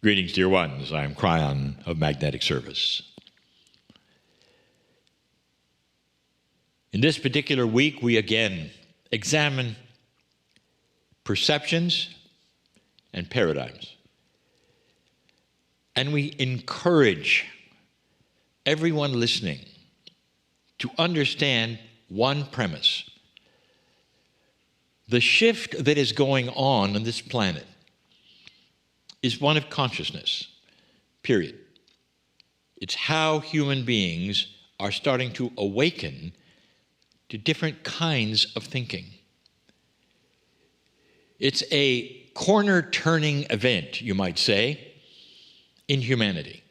Greetings, dear ones. I am Kryon of Magnetic Service. In this particular week, we again examine perceptions and paradigms. And we encourage everyone listening to understand one premise. The shift that is going on this planet is one of consciousness, period. It's how human beings are starting to awaken to different kinds of thinking. It's a corner-turning event, you might say, in humanity.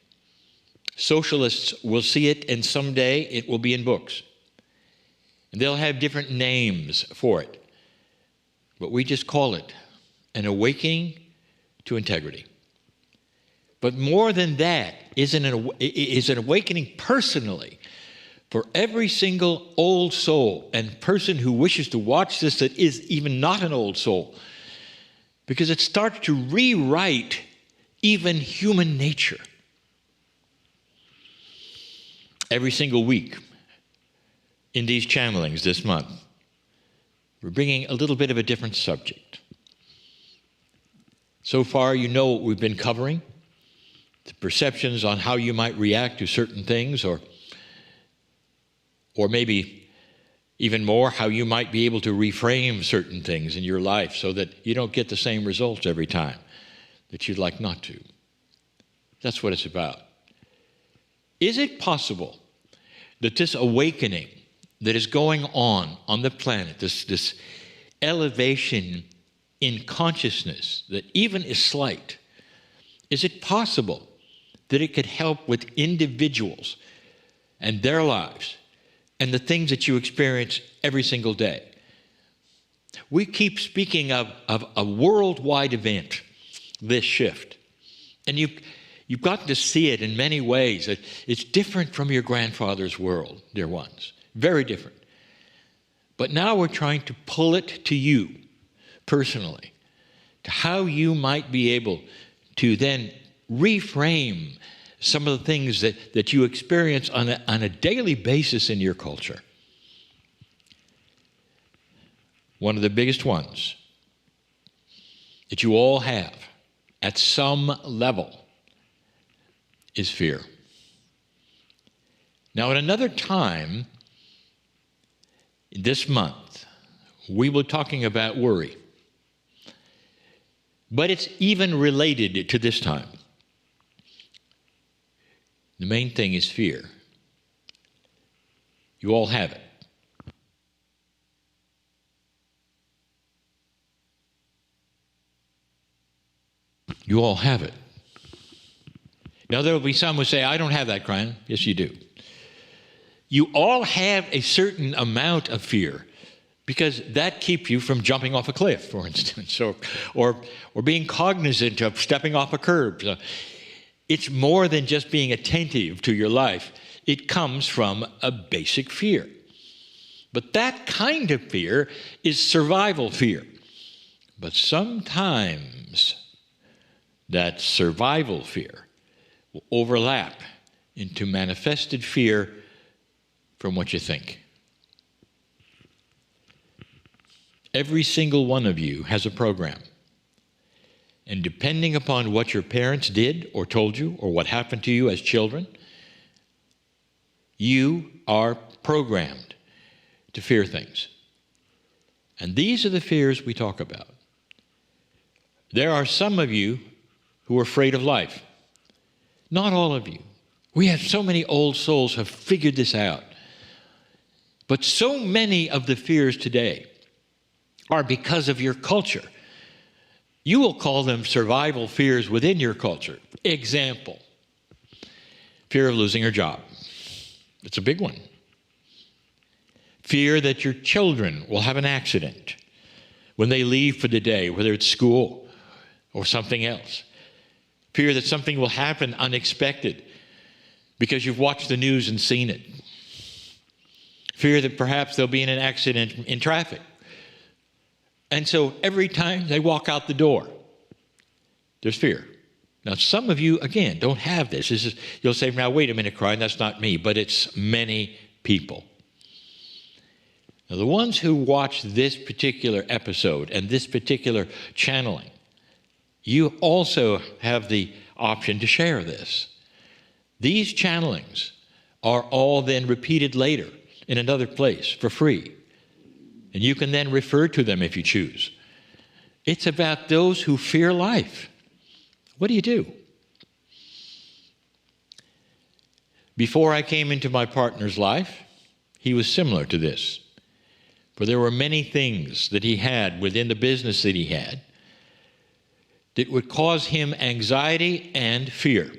Socialists will see it, and someday it will be in books. And they'll have different names for it. But we just call it an awakening to integrity. But more than that is an awakening personally for every single old soul and person who wishes to watch this that is even not an old soul, because it starts to rewrite even human nature. Every single week in these channelings this month, we're bringing a little bit of a different subject. So far, you know what we've been covering, the perceptions on how you might react to certain things, or maybe even more, how you might be able to reframe certain things in your life so that you don't get the same results every time that you'd like not to. That's what it's about. Is it possible that this awakening that is going on the planet, this elevation in consciousness that even is slight, is it possible that it could help with individuals and their lives and the things that you experience every single day? We keep speaking of a worldwide event, this shift. And you've got to see it in many ways. It's different from your grandfather's world, dear ones. Very different. But now we're trying to pull it to you personally, to how you might be able to then reframe some of the things that you experience on a daily basis in your culture. One of the biggest ones that you all have at some level is fear. Now, at another time this month, we were talking about worry. But it's even related to this time. The main thing is fear. You all have it. You all have it. Now, there will be some who say, I don't have that, Kryon. Yes, you do. You all have a certain amount of fear, because that keeps you from jumping off a cliff, for instance, or being cognizant of stepping off a curb. It's more than just being attentive to your life. It comes from a basic fear. But that kind of fear is survival fear. But sometimes that survival fear will overlap into manifested fear from what you think. Every single one of you has a program. And depending upon what your parents did or told you, or what happened to you as children, you are programmed to fear things. And these are the fears we talk about. There are some of you who are afraid of life. Not all of you. We have so many old souls who have figured this out. But so many of the fears today are because of your culture. You will call them survival fears within your culture. Example, fear of losing your job. It's a big one. Fear that your children will have an accident when they leave for the day, whether it's school or something else. Fear that something will happen unexpected because you've watched the news and seen it. Fear that perhaps they'll be in an accident in traffic. And so every time they walk out the door, there's fear. Now, some of you, again, don't have this. You'll say, now, wait a minute, Kryon, that's not me, but it's many people. Now, the ones who watch this particular episode and this particular channeling, you also have the option to share this. These channelings are all then repeated later in another place for free. And you can then refer to them if you choose. It's about those who fear life. What do you do? Before I came into my partner's life, he was similar to this. For there were many things that he had within the business that he had that would cause him anxiety and fear.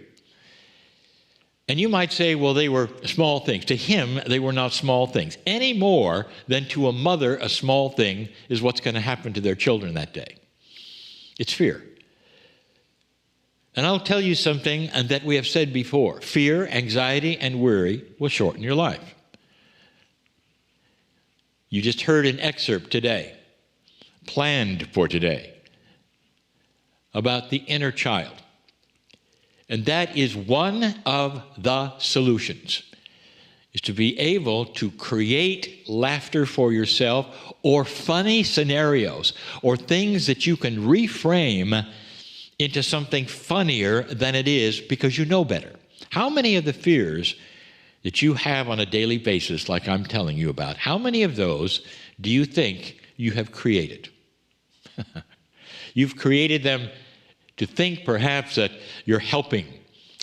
And you might say, well, they were small things. To him, they were not small things. Any more than to a mother, a small thing is what's going to happen to their children that day. It's fear. And I'll tell you something and that we have said before. Fear, anxiety, and worry will shorten your life. You just heard an excerpt today, planned for today, about the inner child. And that is one of the solutions, is to be able to create laughter for yourself or funny scenarios or things that you can reframe into something funnier than it is because you know better. How many of the fears that you have on a daily basis, like I'm telling you about, how many of those do you think you have created? You've created them to think perhaps that you're helping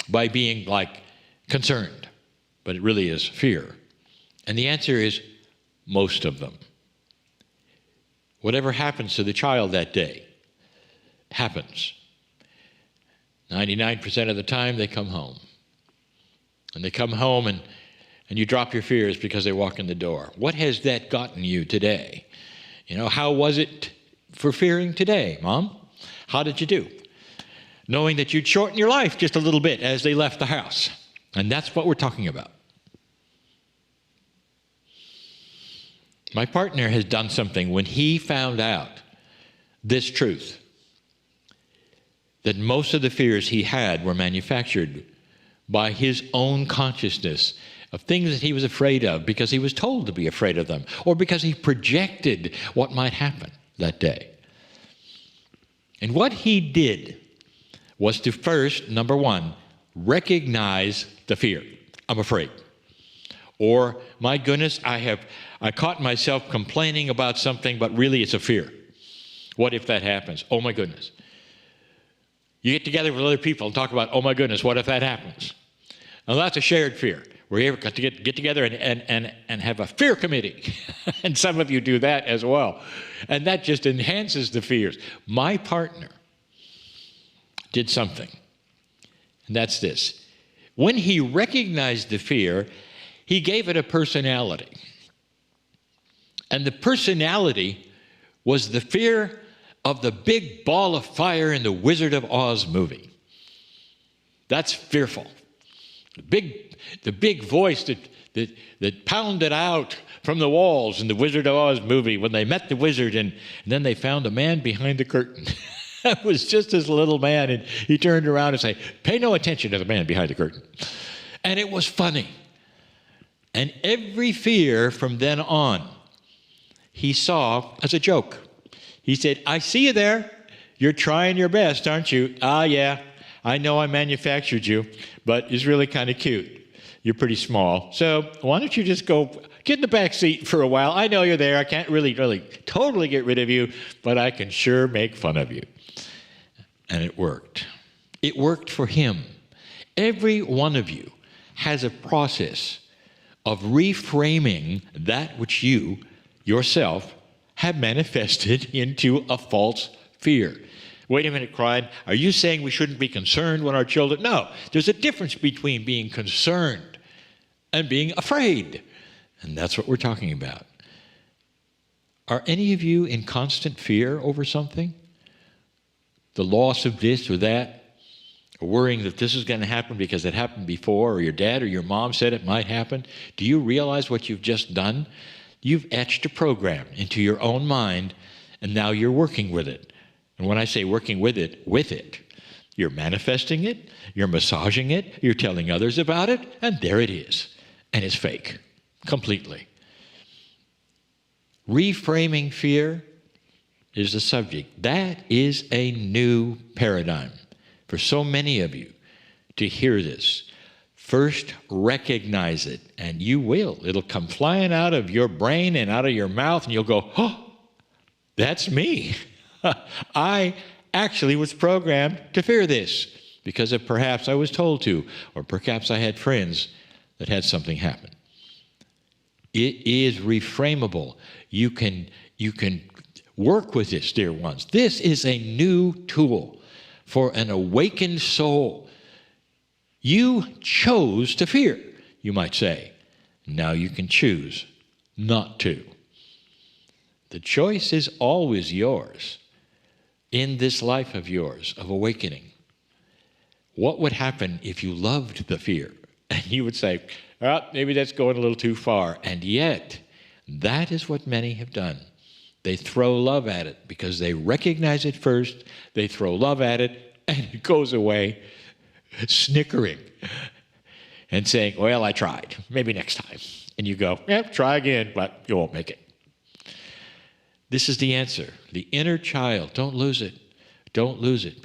by being like concerned, but it really is fear. And the answer is most of them. Whatever happens to the child that day happens. 99% of the time they come home. And they come home and you drop your fears because they walk in the door. What has that gotten you today? You know, how was it for fearing today, Mom? How did you do? Knowing that you'd shorten your life just a little bit as they left the house. And that's what we're talking about. My partner has done something when he found out this truth, that most of the fears he had were manufactured by his own consciousness of things that he was afraid of because he was told to be afraid of them or because he projected what might happen that day. And what he did was to first, number one, recognize the fear. I'm afraid. Or, my goodness, I caught myself complaining about something, but really it's a fear. What if that happens? Oh my goodness. You get together with other people and talk about, oh my goodness, what if that happens? Now that's a shared fear. We're able to get together and have a fear committee. And some of you do that as well. And that just enhances the fears. My partner did something, and that's this. When he recognized the fear, he gave it a personality. And the personality was the fear of the big ball of fire in the Wizard of Oz movie. That's fearful. The big voice that pounded out from the walls in the Wizard of Oz movie when they met the wizard and then they found a man behind the curtain. It was just this little man, and he turned around and said, pay no attention to the man behind the curtain. And it was funny. And every fear from then on, he saw as a joke. He said, I see you there. You're trying your best, aren't you? Ah, yeah, I know I manufactured you, but it's really kind of cute. You're pretty small. So why don't you just go get in the back seat for a while? I know you're there. I can't really totally get rid of you, but I can sure make fun of you. And it worked. It worked for him. Every one of you has a process of reframing that which you yourself have manifested into a false fear. Wait a minute, Kryon. Are you saying we shouldn't be concerned when our children? No, there's a difference between being concerned and being afraid. And that's what we're talking about. Are any of you in constant fear over something? The loss of this or that? Or worrying that this is going to happen because it happened before, or your dad or your mom said it might happen? Do you realize what you've just done? You've etched a program into your own mind, and now you're working with it. And when I say working with it, You're manifesting it, you're massaging it, you're telling others about it, and there it is. And it's fake, completely. Reframing fear is the subject. That is a new paradigm for so many of you to hear this. First, recognize it, and you will. It'll come flying out of your brain and out of your mouth, and you'll go, oh, that's me. I actually was programmed to fear this because of perhaps I was told to, or perhaps I had friends that had something happen. It is reframable. You can work with this, dear ones. This is a new tool for an awakened soul. You chose to fear, you might say. Now you can choose not to. The choice is always yours in this life of yours of awakening. What would happen if you loved the fear? And you would say, oh, maybe that's going a little too far. And yet, that is what many have done. They throw love at it because they recognize it first. They throw love at it, and it goes away snickering and saying, well, I tried. Maybe next time. And you go, yeah, try again, but you won't make it. This is the answer. The inner child, don't lose it. Don't lose it.